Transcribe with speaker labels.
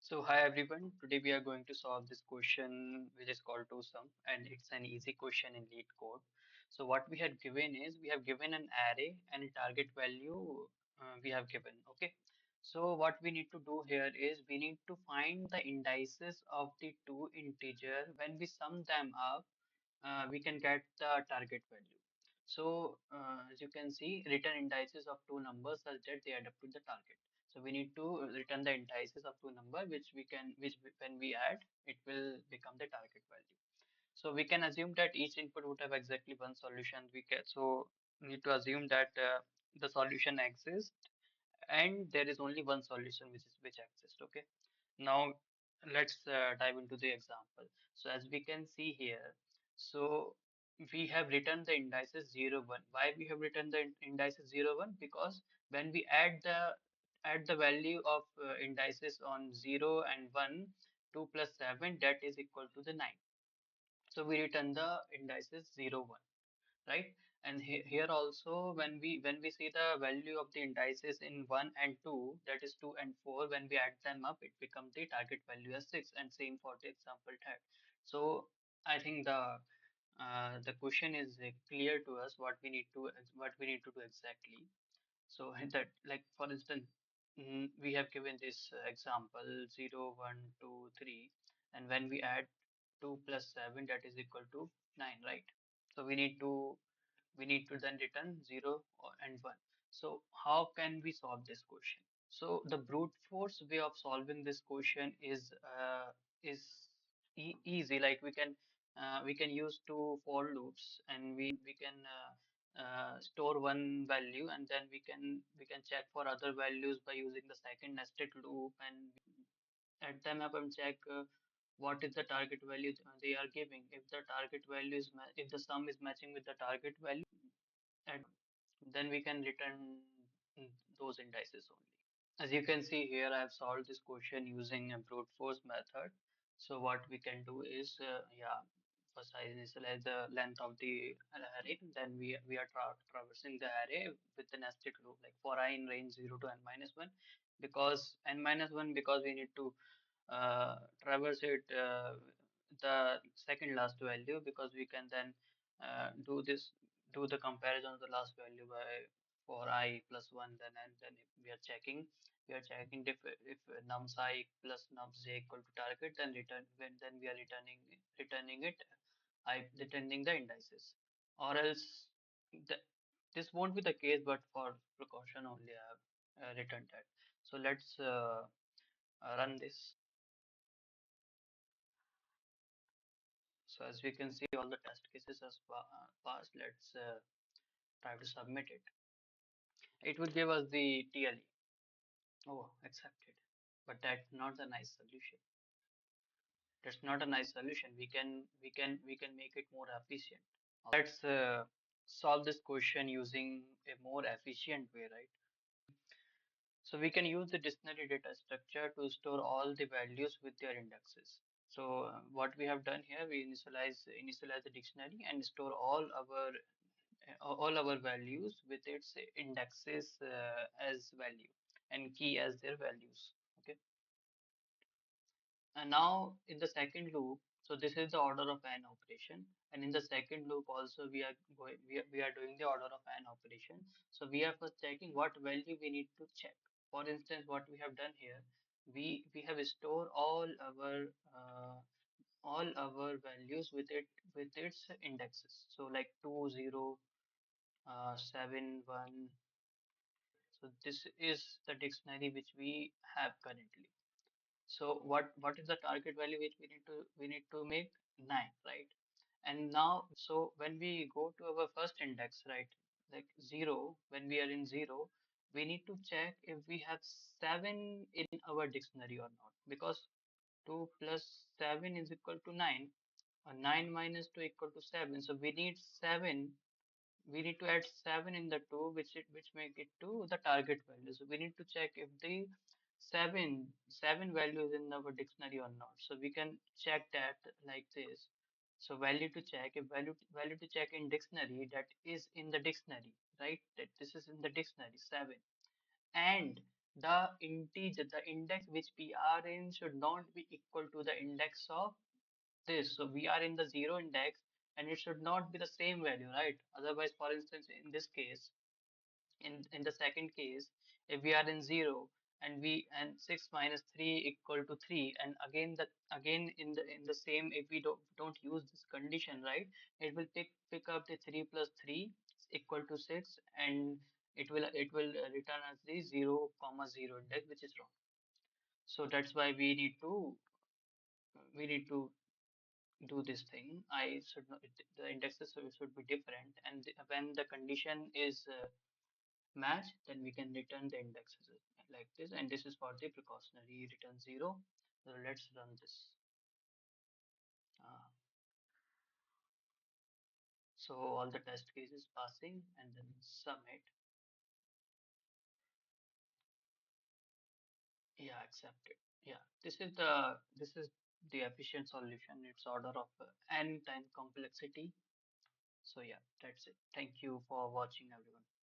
Speaker 1: So hi everyone, today we are going to solve this question which is called to sum and it's an easy question in Leetcode. So what we have given is we have given an array and a target value we have given, okay. So what we need to do here is we need to find the indices of the two integer. When we sum them up, we can get the target value. So as you can see, return indices of two numbers such that they add up to the target. So we need to return the indices of two number when we add, it will become the target value. So we can assume that each input would have exactly one solution. We need to assume that the solution exists and there is only one solution which exists. Okay. Now let's dive into the example. So as we can see here, so we have written the indices 0, 1. Why we have written the indices 0, 1? Because when we add the value of indices on 0 and 1, 2 plus 7, that is equal to the 9. So we return the indices 0, 1, right? And here also, when we see the value of the indices in 1 and 2, that is 2 and 4, when we add them up, it becomes the target value as 6, and same for the example tag. So I think the question is clear to us what we need to do exactly. So that, like for instance, we have given this example 0, 1, 2, 3, and when we add 2 plus 7, that is equal to 9, right? So we need to then return 0 and 1. So how can we solve this question? So the brute force way of solving this question is easy. Like we can use two for loops, and we can store one value, and then we can check for other values by using the second nested loop, and add them up and check what is the target value they are giving. If the target value if the sum is matching with the target value, and then we can return those indices only. As you can see here, I have solved this question using a brute force method. So what we can do is, first I initialize the length of the array, then we are traversing the array with the nested loop, like for I in range 0 to n minus 1, because n minus 1, because we need to traverse it the second last value, because we can then do the comparison of the last value by for I plus 1, then and then if we are checking if nums I plus nums j equal to target, then then we are returning it, I returning the indices, or else the, this won't be the case, but for precaution only I have returned that. So let's run this. So as we can see, all the test cases has passed. Let's try to submit it. It will give us the TLE. Oh, accepted. But that's not a nice solution. That's not a nice solution. We can make it more efficient. Let's solve this question using a more efficient way, right? So we can use the dictionary data structure to store all the values with their indexes. So what we have done here, we initialize the dictionary and store all our values with its indexes as value and key as their values. Okay. And now in the second loop, so this is the order of an operation. And in the second loop also we are doing the order of an operation. So we are first checking what value we need to check. For instance, what we have done here, we have stored all our values with its indexes. So like 2, 0, 7, 1. So this is the dictionary which we have currently. So what is the target value which we need to make? 9, right? And now, so when we go to our first index, right, like 0, when we are in 0, we need to check if we have 7 in our dictionary or not, because 2 plus 7 is equal to 9, or 9 minus 2 equal to 7. So we need to add 7 in the 2, which make it to the target value. So we need to check if the seven value is in our dictionary or not. So we can check that like this. So value to check, if value to check in dictionary, that is in the dictionary, right? That this is in the dictionary 7, and the integer, the index which we are in should not be equal to the index of this. So we are in the zero index and it should not be the same value, right? Otherwise, for instance, in this case, in the second case, if we are in zero and we and 6 minus 3 equal to 3, and again again in the same, if we don't use this condition, right, it will pick up the 3 plus 3 equal to 6, and it will return as the 0 comma 0 index, which is wrong. So that's why we need to do this thing. I should not, the indexes should be different, and when the condition is match, then we can return the indexes like this, and this is for the precautionary return 0. So let's run this. Uh, so all the test cases passing, and then submit. Yeah, accepted. Yeah, this is the efficient solution. It's order of n time complexity. So yeah, that's it. Thank you for watching, everyone.